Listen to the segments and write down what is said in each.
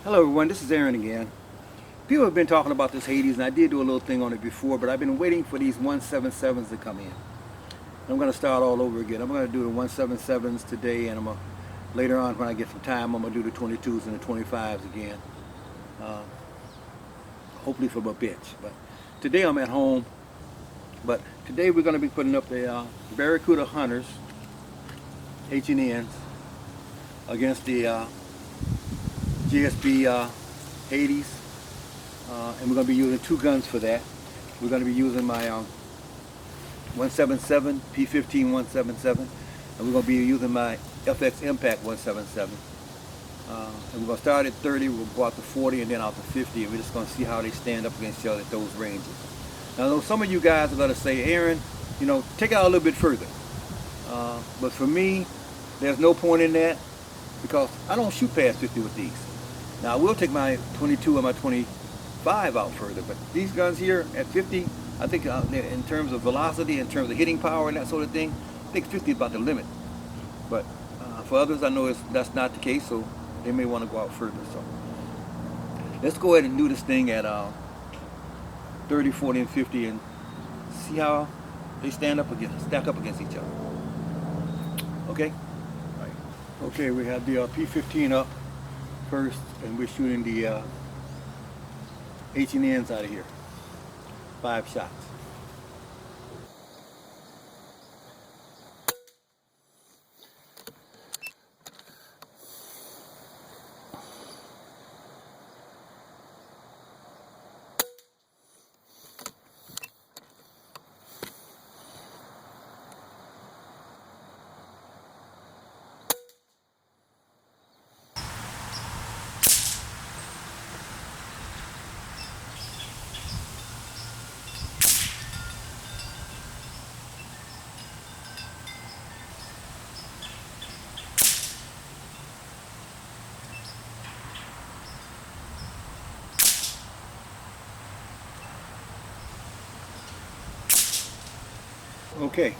Hello everyone, this is Aaron again. People have been talking about this Hades, and I did do a little thing on it before, but I've been waiting for these 177s to come in. I'm going to start all over again. I'm going to do the 177s today, and later on when I get some time, I'm going to do the 22s and the 25s again. Hopefully from a bench. But today I'm at home. But today we're going to be putting up the Baracuda Hunters H&Ns against the JSB Hades, and we're going to be using two guns for that. We're going to be using my 177 P15 177, and we're going to be using my FX Impact 177. And we're going to start at 30, we'll go out to 40, and then out to 50, and we're just going to see how they stand up against each other at those ranges. Now, I know some of you guys are going to say, Aaron, you know, take it out a little bit further. But for me, there's no point in that because I don't shoot past 50 with these. Now, I will take my 22 and my 25 out further, but these guns here at 50, I think in terms of velocity, in terms of hitting power and that sort of thing, I think 50 is about the limit. But for others, I know that's not the case, so they may want to go out further. So let's go ahead and do this thing at 30, 40, and 50 and see how they stack up against each other. Okay? All right. Okay, we have the P15 up first, and we're shooting the H&Ns out of here. 5 shots. Okay,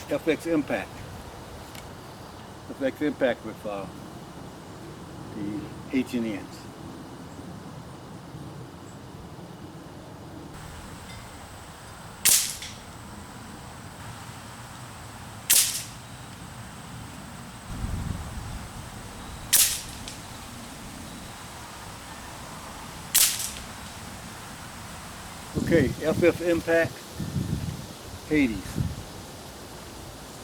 FX Impact. FX Impact with the H&Ns. Okay, FF Impact Hades,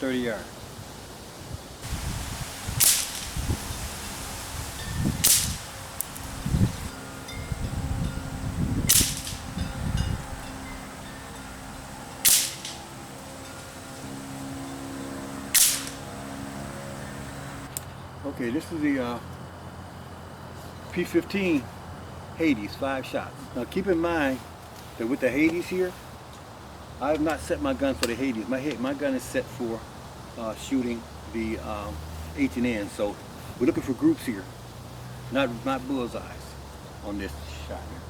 30 yards. Okay, this is the P15 Hades, 5 shots. Now keep in mind that with the Hades here, I have not set my gun for the Hades. My gun is set for shooting the H&N. So we're looking for groups here, not bullseyes on this shot here.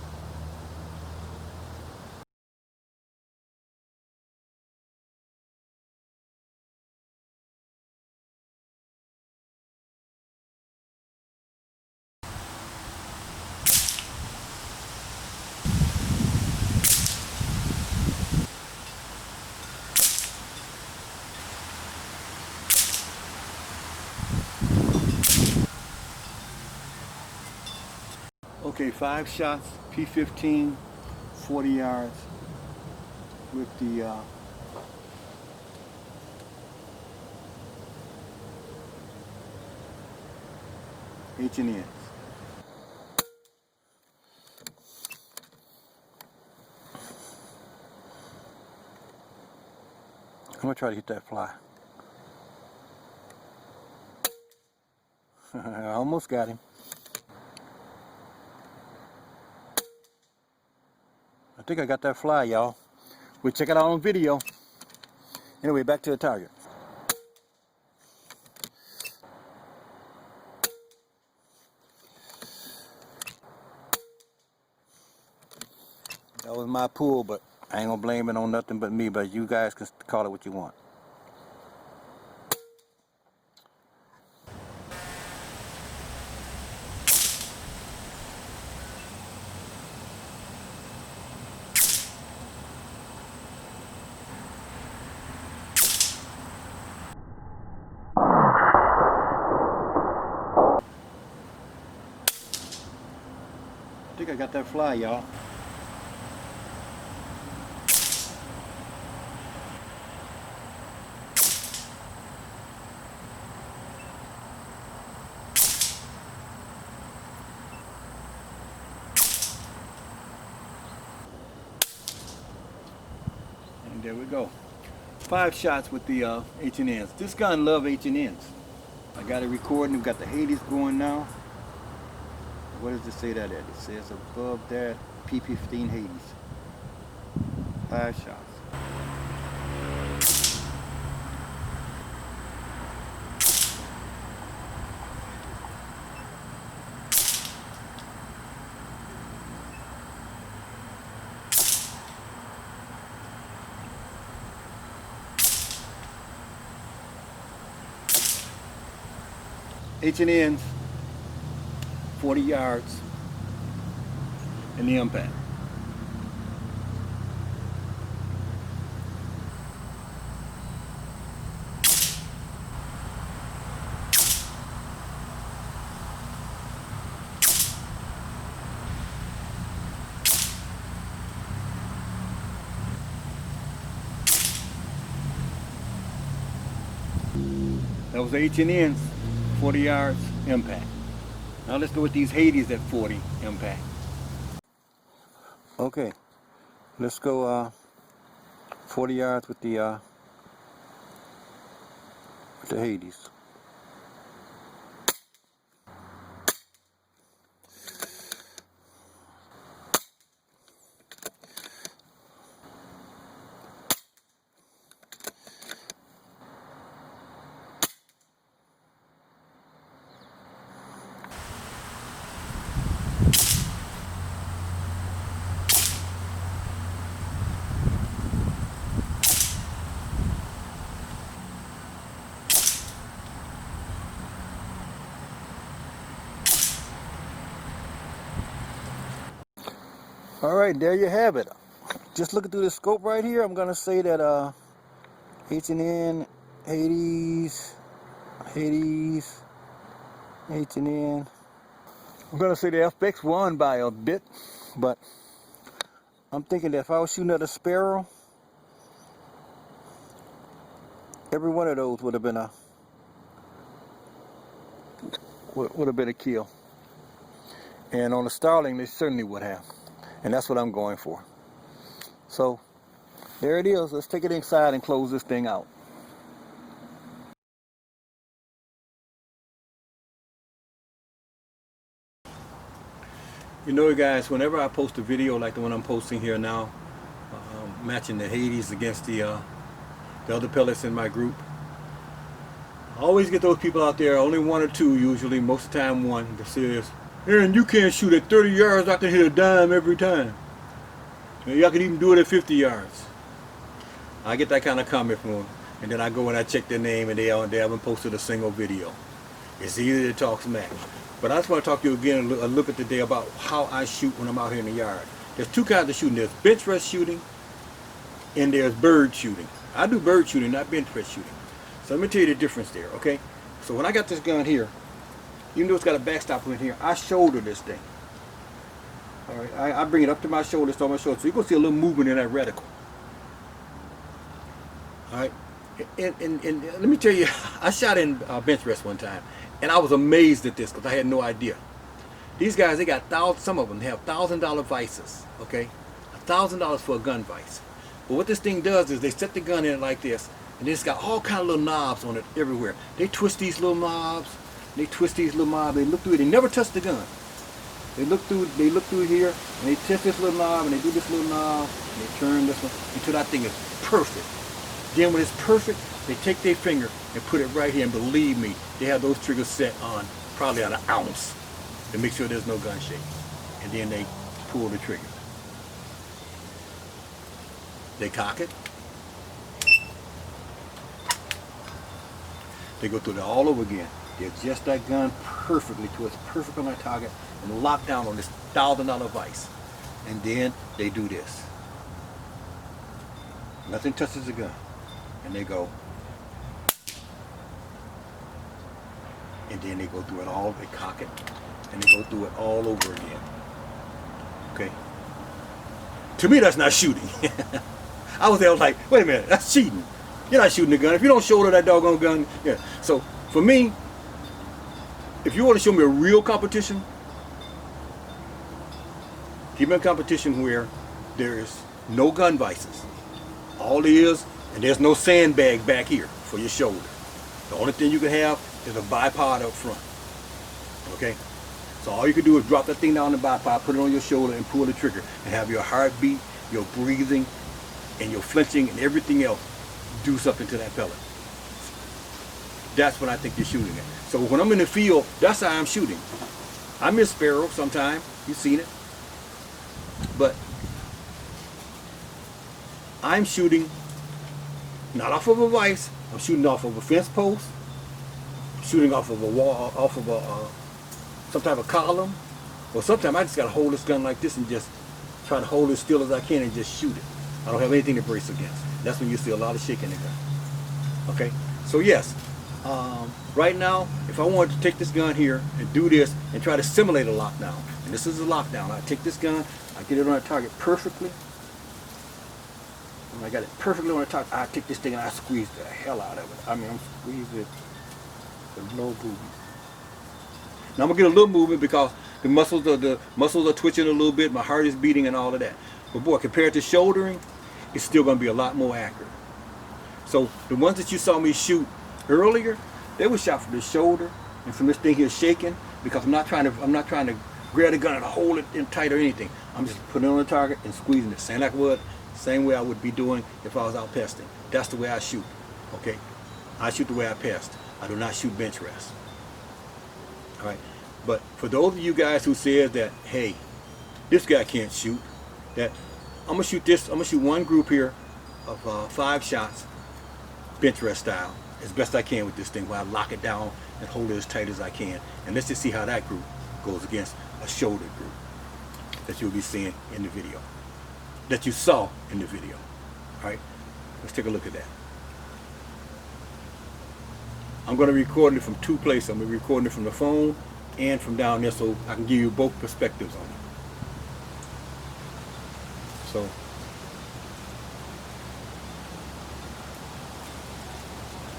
Okay, 5 shots, P15, 40 yards with the H&Ns. I'm gonna try to hit that fly. I almost got him. I think I got that fly, y'all. We'll check it out on video. Anyway, back to the target. That was my pull, but I ain't gonna blame it on nothing but me, but you guys can call it what you want. I think I got that fly, y'all. And there we go. 5 shots with the H&Ns. This gun love H&Ns. I got it recording. We've got the Hades going now. What does it say that at? It says above that P15 Hades. 5 shots. H&Ns, 40 yards in the impact. That was H&Ns, 40 yards impact. Now let's go with these Hades at 40 impact. Okay, let's go 40 yards with the Hades. All right, there you have it. Just looking through the scope right here, I'm gonna say that H&N, Hades, H&N. I'm gonna say the FX won by a bit, but I'm thinking that if I was shooting at a Sparrow, every one of those would have been a kill. And on the Starling, they certainly would have. And that's what I'm going for. So there it is. Let's take it inside and close this thing out. You know, guys, whenever I post a video like the one I'm posting here now, matching the Hades against the other pellets in my group, I always get those people out there, only 1 or 2 usually, most of the time 1, that says, Aaron, you can't shoot at 30 yards, I can hit a dime every time. Y'all can even do it at 50 yards. I get that kind of comment from them, and then I go and I check their name, and they haven't posted a single video. It's easy to talk smack. But I just want to talk to you again a look at today about how I shoot when I'm out here in the yard. There's 2 kinds of shooting. There's bench rest shooting, and there's bird shooting. I do bird shooting, not bench rest shooting. So let me tell you the difference there, okay? So when I got this gun here, even though it's got a backstop in here, I shoulder this thing. All right, I bring it up to my shoulder, so you're going to see a little movement in that reticle. All right, and let me tell you, I shot in bench rest one time, and I was amazed at this because I had no idea. These guys, they got some of them, they have $1,000 vices, okay? $1,000 for a gun vice. But what this thing does is they set the gun in like this, and it's got all kind of little knobs on it everywhere. They twist these little knobs, they look through it, they never touch the gun. They look through here, and they test this little knob, and they do this little knob, and they turn this one until that thing is perfect. Then when it's perfect, they take their finger and put it right here, and believe me, they have those triggers set on probably on 1 ounce to make sure there's no gun shake. And then they pull the trigger. They cock it. They go through it all over again. They adjust that gun perfectly to its perfect on their target and lock down on this $1,000 vice. And then they do this. Nothing touches the gun. And they go. And then they go through it all, they cock it, and they go through it all over again. Okay. To me, that's not shooting. I was like, wait a minute, that's cheating. You're not shooting the gun. If you don't shoulder that doggone gun, yeah. So for me, if you want to show me a real competition, give me a competition where there is no gun vices. All there is, and there's no sandbag back here for your shoulder. The only thing you can have is a bipod up front. Okay? So all you can do is drop that thing down the bipod, put it on your shoulder, and pull the trigger, and have your heartbeat, your breathing, and your flinching, and everything else do something to that pellet. That's what I think you're shooting at. So when I'm in the field, that's how I'm shooting. I miss sparrow sometimes. You've seen it. But I'm shooting not off of a vise. I'm shooting off of a fence post. I'm shooting off of a wall, off of a some type of column. Or sometimes I just gotta hold this gun like this and just try to hold it still as I can and just shoot it. I don't have anything to brace against. That's when you see a lot of shaking in the gun. Okay, so yes, right now, if I wanted to take this gun here and do this and try to simulate a lockdown, and this is a lockdown, I take this gun, I get it on a target perfectly. When I got it perfectly on the target, I take this thing and I squeeze the hell out of it. I mean, I'm squeezing it with no movement. Now I'm gonna get a little movement because the muscles are twitching a little bit, my heart is beating and all of that. But boy, compared to shouldering, it's still gonna be a lot more accurate. So the ones that you saw me shoot earlier, they were shot from the shoulder and from this thing here shaking, because I'm not trying to grab the gun and hold it in tight or anything. I'm just putting it on the target and squeezing it, same like same way I would be doing if I was out pesting. That's the way I shoot. Okay, I shoot the way I pest. I do not shoot bench rest. All right, but for those of you guys who says that, hey, this guy can't shoot, that I'm gonna shoot this. I'm gonna shoot one group here of 5 shots, bench rest style, as best I can with this thing, where I lock it down and hold it as tight as I can. And let's just see how that group goes against a shoulder group that you'll be seeing in the video, that you saw in the video. All right, let's take a look at that. I'm going to record it from 2 places. I'm going to be recording it from the phone and from down there, so I can give you both perspectives on it. So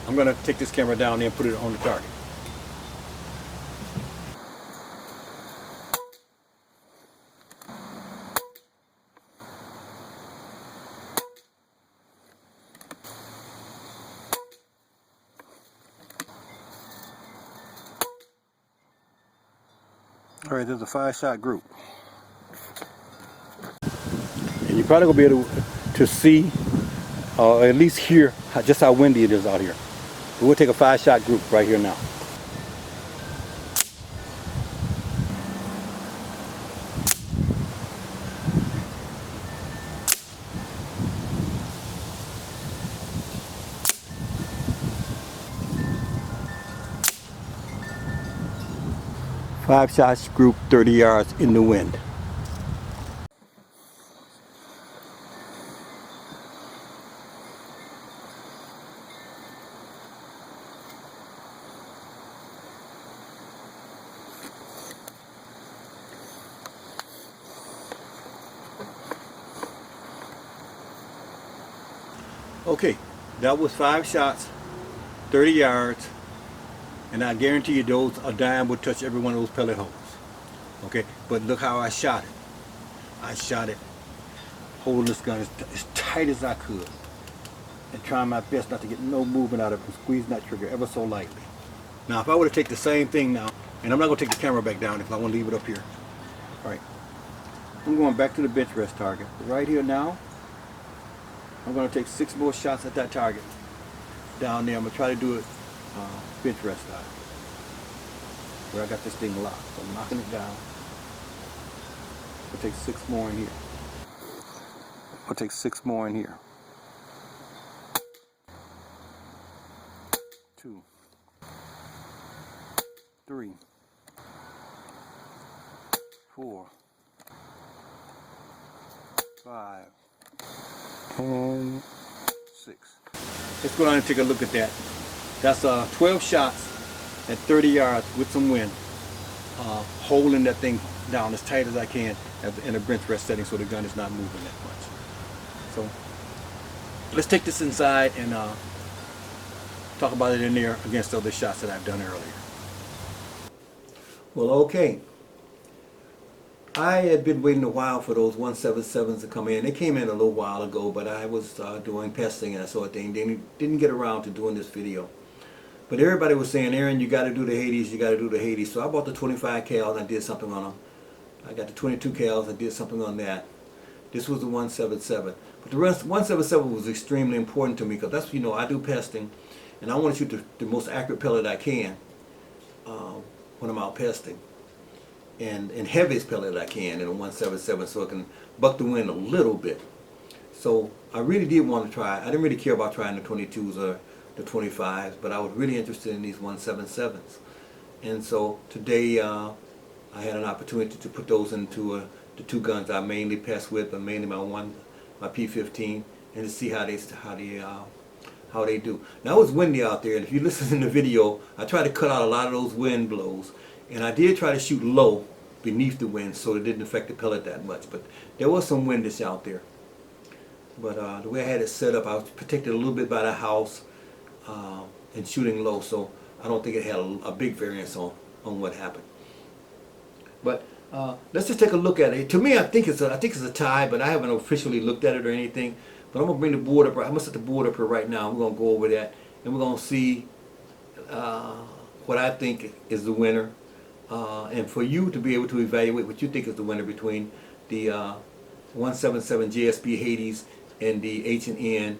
I'm going to take this camera down there and put it on the target. All right, there's a 5-shot group. And you're probably going to be able to see, at least hear, just how windy it is out here. But we'll take a 5-shot group right here now. Five shots group, 30 yards in the wind. Okay, that was 5 shots, 30 yards, and I guarantee you a dime would touch every one of those pellet holes. Okay, but look how I shot it. I shot it holding this gun as tight as I could and trying my best not to get no movement out of it and squeezing that trigger ever so lightly. Now if I were to take the same thing now, and I'm not going to take the camera back down if I want to leave it up here. Alright, I'm going back to the bench rest target. Right here now, I'm going to take 6 more shots at that target down there. I'm going to try to do it bench rest style, where I got this thing locked. So I'm knocking it down. I'll take 6 more in here. I'll take 6 more in here. 2, 3, 4, 5, and 6. Let's go down and take a look at that. That's 12 shots at 30 yards with some wind. holding that thing down as tight as I can in a bench rest setting so the gun is not moving that much. So let's take this inside and talk about it in there against the other shots that I've done earlier. Well, okay. I had been waiting a while for those 177s to come in. They came in a little while ago, but I was doing testing and that sort of thing. Didn't get around to doing this video. But everybody was saying, Aaron, you got to do the Hades, you got to do the Hades. So I bought the 25 cals and I did something on them. I got the 22 cals and did something on that. This was the 177. But the rest, 177 was extremely important to me because that's, you know, I do pesting. And I want to shoot the most accurate pellet I can when I'm out pesting. And heaviest pellet I can in a 177 so it can buck the wind a little bit. So I really did want to try. I didn't really care about trying the 22s or the 25s, but I was really interested in these 177s. And so today I had an opportunity to put those into the two guns I mainly pest with, but mainly my P15, and to see how they do. Now it was windy out there, and if you listen in the video, I tried to cut out a lot of those wind blows, and I did try to shoot low beneath the wind so it didn't affect the pellet that much, but there was some windish out there. But the way I had it set up, I was protected a little bit by the house and shooting low, so I don't think it had a big variance on what happened. But let's just take a look at it. To me, I think it's a tie, but I haven't officially looked at it or anything. But I'm gonna bring the board up. I'm gonna set the board up here right now. We're gonna go over that, and we're gonna see what I think is the winner, and for you to be able to evaluate what you think is the winner between the 177 JSB Hades and the H&N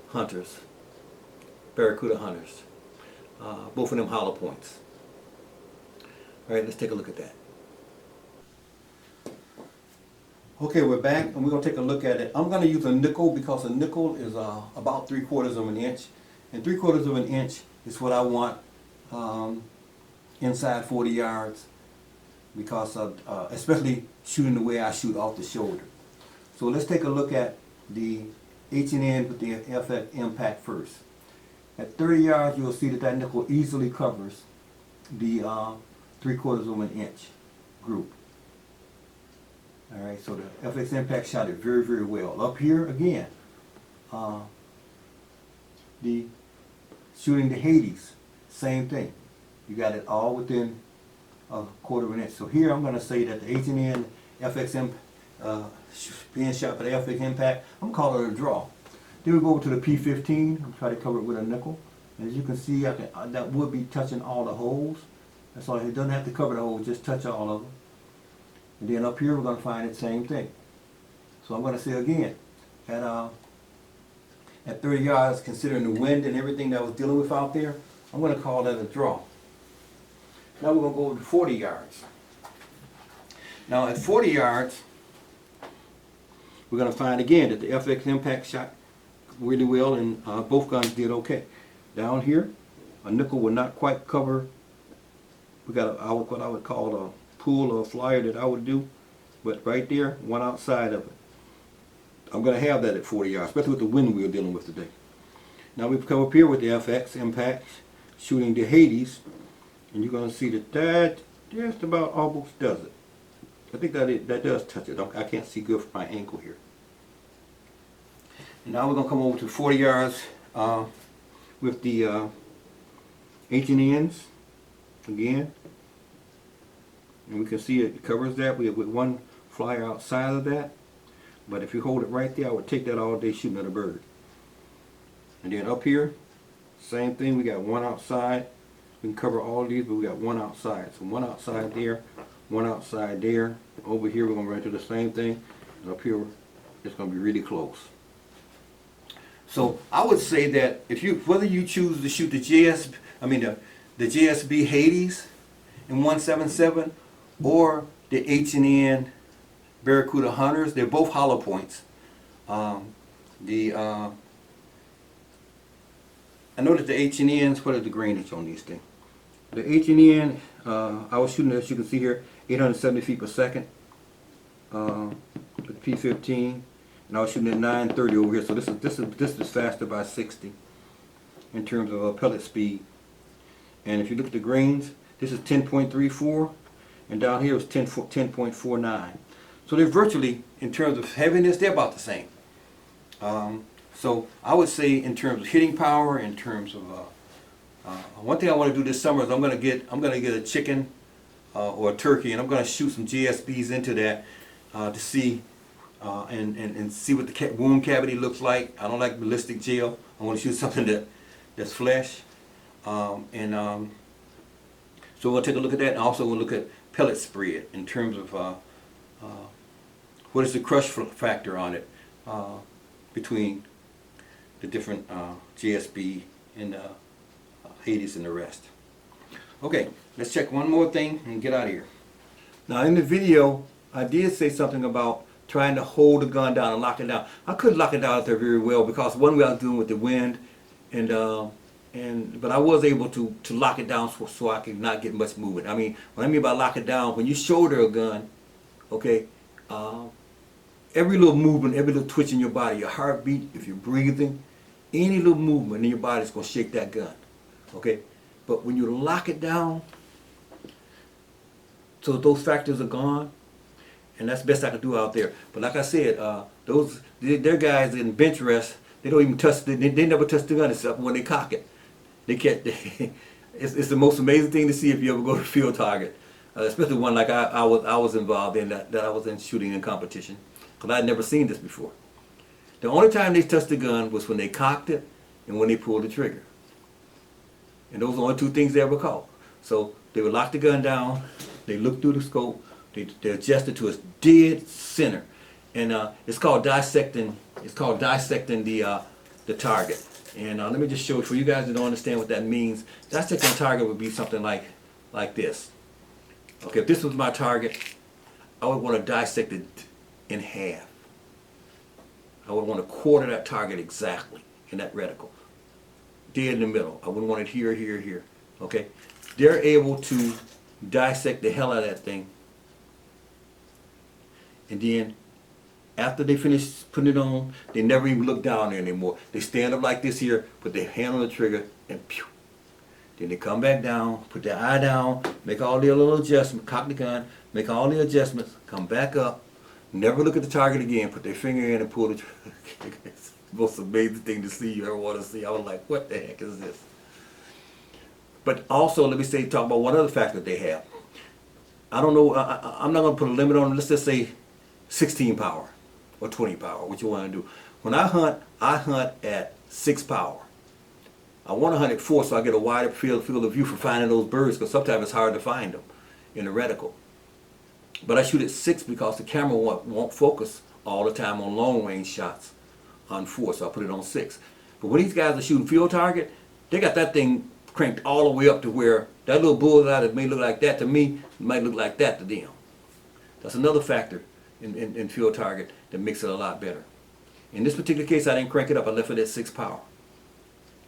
Hunters, Baracuda Hunters. Both of them hollow points. All right, let's take a look at that. Okay, we're back and we're going to take a look at it. I'm going to use a nickel because a nickel is about 3/4 of an inch. And 3/4 of an inch is what I want inside 40 yards because of, especially shooting the way I shoot off the shoulder. So let's take a look at the H&N with the FX impact first. At 30 yards, you'll see that nickel easily covers the 3/4 of an inch group. All right, so the FX impact shot it very, very well. Up here again, the shooting the Hades, same thing. You got it all within a 1/4 of an inch. So here I'm going to say that the H&N FX being shot by the FX impact, I'm going to call it a draw. Then we go over to the P15. I'm trying to cover it with a nickel. And as you can see, that would be touching all the holes. That's all. It doesn't have to cover the holes, just touch all of them. And then up here we're going to find the same thing. So I'm going to say again, at 30 yards, considering the wind and everything that I was dealing with out there, I'm going to call that a draw. Now we're going to go over to 40 yards. Now at 40 yards, we're going to find again that the FX impact shot really well and both guns did okay. Down here, a nickel will not quite cover. We got what I would call a pull or a flyer that I would do, but right there, one outside of it. I'm going to have that at 40 yards, especially with the wind we're dealing with today. Now we've come up here with the FX impact, shooting the Hades, and you're going to see that just about almost does it. I think that does touch it. I can't see good from my ankle here. And now we're going to come over to 40 yards with the H&Ns again. And we can see it covers that. We have with one flyer outside of that. But if you hold it right there, I would take that all day shooting at a bird. And then up here, same thing. We got one outside. We can cover all of these, but we got one outside. So one outside there, one outside there. Over here, we're going to run into the same thing. And up here, it's going to be really close. So I would say that if whether you choose to shoot the JSB Hades in 177 or the H&N Baracuda Hunters, they're both hollow points. I know that the H&Ns, what is the grainage on these things? The H&N, I was shooting, as you can see here, 870 feet per second with P15, and I was shooting at 930 over here. So this is faster by 60 in terms of pellet speed. And if you look at the grains This is 10.34, and down here is 10.49. So they're virtually, in terms of heaviness, they're about the same. So I would say in terms of hitting power, in terms of one thing I want to do this summer is I'm gonna get a chicken or a turkey, and I'm gonna shoot some JSBs into that to see and see what the wound cavity looks like. I don't like ballistic gel. I want to shoot something that's flesh, so we'll take a look at that, and also we'll look at pellet spread in terms of what is the crush factor on it between the different JSB and Hades and the rest. Okay, let's check one more thing and get out of here. Now in the video, I did say something about trying to hold the gun down and lock it down. I couldn't lock it down out there very well because one way I was doing with the wind, but I was able to lock it down so I could not get much movement. I mean, what I mean by lock it down, when you shoulder a gun, okay, every little movement, every little twitch in your body, your heartbeat, if you're breathing, any little movement in your body is going to shake that gun, okay? But when you lock it down, so those factors are gone, and that's the best I can do out there. But like I said, they're guys in bench rest. They don't even touch. They never touch the gun except when they cock it. They can't. It's the most amazing thing to see if you ever go to field target, especially one like I was involved in that I was in shooting in competition, because I'd never seen this before. The only time they touched the gun was when they cocked it and when they pulled the trigger. And those are the only two things they ever caught. So they would lock the gun down, they look through the scope, they adjust it to its dead center. And it's called dissecting. It's called dissecting the target. And let me just show it for you guys that don't understand what that means. Dissecting a target would be something like this. Okay, if this was my target, I would want to dissect it in half. I would want to quarter that target exactly in that reticle. Dead in the middle. I wouldn't want it here, here, here. Okay? They're able to dissect the hell out of that thing. And then, after they finish putting it on, they never even look down there anymore. They stand up like this here, put their hand on the trigger, and pew. Then they come back down, put their eye down, make all their little adjustments, cock the gun, make all the adjustments, come back up, never look at the target again, put their finger in and pull the trigger. It's the most amazing thing to see you ever want to see. I was like, what the heck is this? But also, let me talk about one other factor they have. I don't know, I'm not going to put a limit on it. Let's just say 16 power or 20 power, what you want to do. When I hunt at 6 power. I want to hunt at 4 so I get a wider field of view for finding those birds, because sometimes it's hard to find them in the reticle. But I shoot at 6 because the camera won't focus all the time on long range shots on 4, so I put it on 6. But when these guys are shooting field target, they got that thing cranked all the way up to where that little bullseye that may look like that to me might look like that to them. That's another factor in field target that makes it a lot better. In this particular case, I didn't crank it up. I left it at 6 power.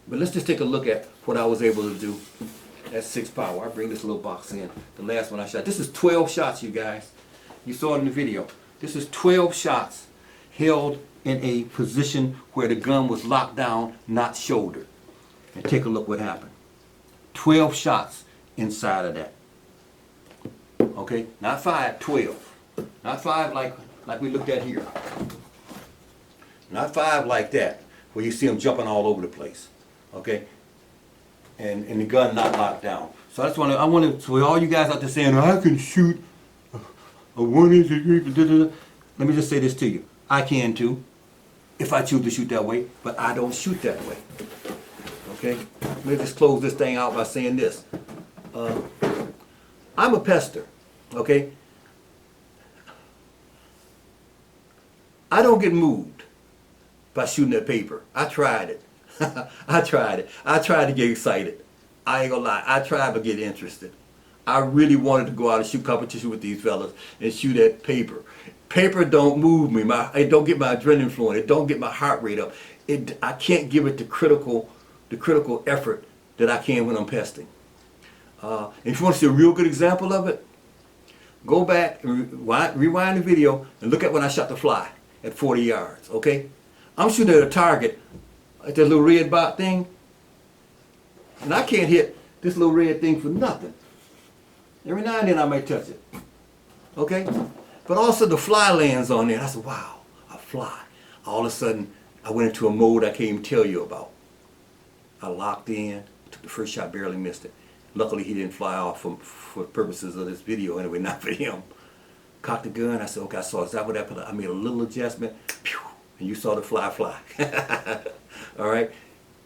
But let's just take a look at what I was able to do at 6 power. I bring this little box in. The last one I shot. This is 12 shots, you guys. You saw it in the video. This is 12 shots held in a position where the gun was locked down, not shouldered. And take a look what happened. 12 shots inside of that. Okay? Not 5, 12. Not 5 like we looked at here. Not 5 like that, where you see them jumping all over the place. Okay? And the gun not locked down. So I want to, so all you guys out there saying, I can shoot a 1-inch, let me just say this to you. I can too, if I choose to shoot that way, but I don't shoot that way. Okay? Let me just close this thing out by saying this. I'm a pester. Okay? I don't get moved by shooting at paper. I tried it. I tried it. I tried to get excited. I ain't gonna lie. I tried to get interested. I really wanted to go out and shoot competition with these fellas and shoot at paper. Paper don't move me. It don't get my adrenaline flowing. It don't get my heart rate up. I can't give it the critical effort that I can when I'm pesting. And if you want to see a real good example of it, go back and rewind the video and look at when I shot the fly at 40 yards. Okay, I'm shooting at a target, at that little red dot thing, and I can't hit this little red thing for nothing. Every now and then I might touch it. Okay? But also the fly lands on there. And I said, wow, a fly. All of a sudden, I went into a mode I can't even tell you about. I locked in, took the first shot, barely missed it. Luckily, he didn't fly off for purposes of this video anyway, not for him. Cocked the gun. I said, okay, I saw exactly what happened. I made a little adjustment. Pew, and you saw the fly. All right?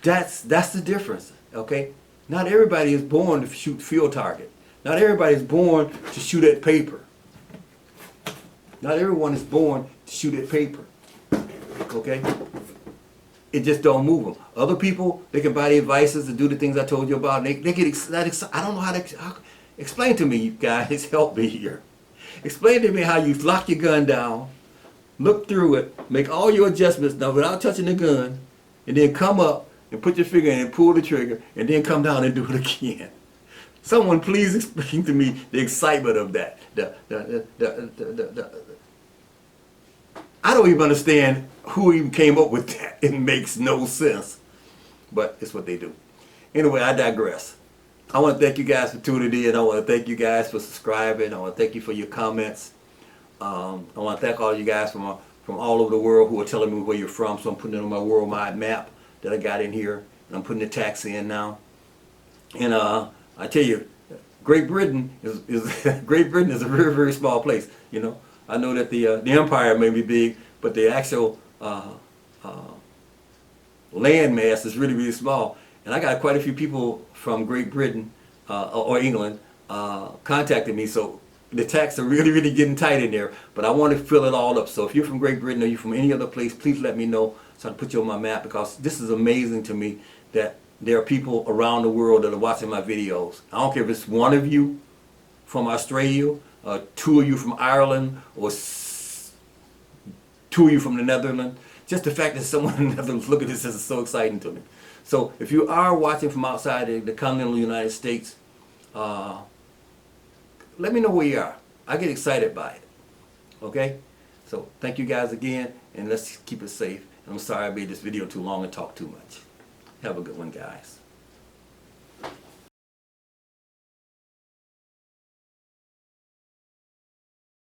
That's the difference, okay? Not everybody is born to shoot field target. Not everybody is born to shoot at paper. Not everyone is born to shoot at paper, okay? It just don't move them. Other people, they can buy the devices to do the things I told you about. And they get excited. I don't know how to explain to me, you guys. Help me here. Explain to me how you lock your gun down, look through it, make all your adjustments now without touching the gun, and then come up and put your finger in and pull the trigger, and then come down and do it again. Someone please explain to me the excitement of that. I don't even understand who even came up with that. It makes no sense. But it's what they do. Anyway, I digress. I want to thank you guys for tuning in. I want to thank you guys for subscribing. I want to thank you for your comments. I want to thank all you guys from all over the world who are telling me where you're from. So I'm putting it on my worldwide map that I got in here. And I'm putting the tax in now. And I tell you, Great Britain is Great Britain is a very, very small place. You know, I know that the empire may be big, but the actual land mass is really, really small. And I got quite a few people from Great Britain or England contacting me. So the tax are really, really getting tight in there. But I want to fill it all up. So if you're from Great Britain or you're from any other place, please let me know so I can put you on my map, because this is amazing to me that there are people around the world that are watching my videos. I don't care if it's one of you from Australia, two of you from Ireland, or two of you from the Netherlands. Just the fact that someone in the Netherlands look at this is so exciting to me. So if you are watching from outside the continental United States, let me know where you are. I get excited by it. Okay? So thank you guys again, and let's keep it safe. I'm sorry I made this video too long and talked too much. Have a good one, guys.